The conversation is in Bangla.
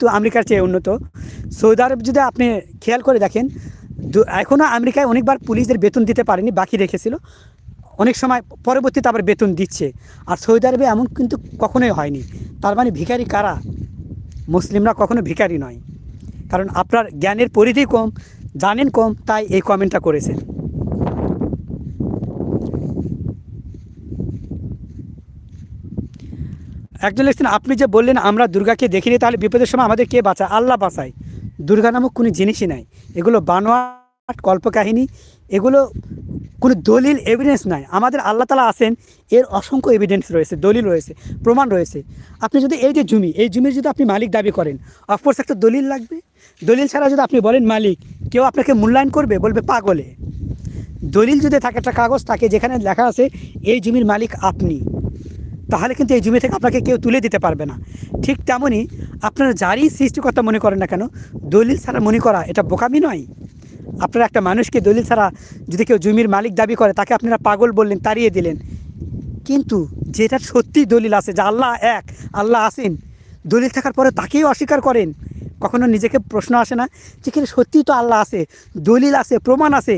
কিন্তু আমেরিকার চেয়ে উন্নত। সৌদি আরব যদি আপনি খেয়াল করে দেখেন, এখনও আমেরিকায় অনেকবার পুলিশদের বেতন দিতে পারেনি, বাকি রেখেছিল, অনেক সময় পরবর্তীতে আবার বেতন দিচ্ছে। আর সৌদি আরবে এমন কিন্তু কখনোই হয়নি। তার মানে ভিখারি কারা? মুসলিমরা কখনো ভিখারি নয়। কারণ আপনার জ্ঞানের পরিধি কম, জানেন কম, তাই এই কমেন্টটা করেছেন। একজন লিখছেন, আপনি যে বললেন আমরা দুর্গাকে দেখিনি, তাহলে বিপদের সময় আমাদের কে বাঁচায়? আল্লাহ বাঁচায়। দুর্গা নামক কোনো জিনিসই নাই। এগুলো বানোয়াট কল্পকাহিনী, এগুলো কোনো দলিল এভিডেন্স নাই। আমাদের আল্লাহ তালা আছেন, এর অসংখ্য এভিডেন্স রয়েছে, দলিল রয়েছে, প্রমাণ রয়েছে। আপনি যদি এই যে জমি, এই জমির যদি আপনি মালিক দাবি করেন, অফকোর্স একটা দলিল লাগবে। দলিল ছাড়া যদি আপনি বলেন মালিক, কেউ আপনাকে মূল্যায়ন করবে? বলবে পাগলে। দলিল যদি থাকে, একটা কাগজ থাকে যেখানে লেখা আছে এই জমির মালিক আপনি, তাহলে কিন্তু এই জমি থেকে আপনাকে কেউ তুলে দিতে পারবে না। ঠিক তেমনই আপনারা যারই সৃষ্টিকর্তা মনে করেন না কেন, দলিল ছাড়া মনে করা এটা বোকামি নয়? আপনারা একটা মানুষকে দলিল ছাড়া যদি কেউ জমির মালিক দাবি করে, তাকে আপনারা পাগল বললেন, তাড়িয়ে দিলেন। কিন্তু যেটা সত্যি দলিল আছে যে আল্লাহ এক, আল্লাহ আসেন, দলিল থাকার পরে তাকেই অস্বীকার করেন, কখনো নিজেকে প্রশ্ন আসে না যে কিন্তু সত্যিই তো আল্লাহ আছে, দলিল আছে, প্রমাণ আছে।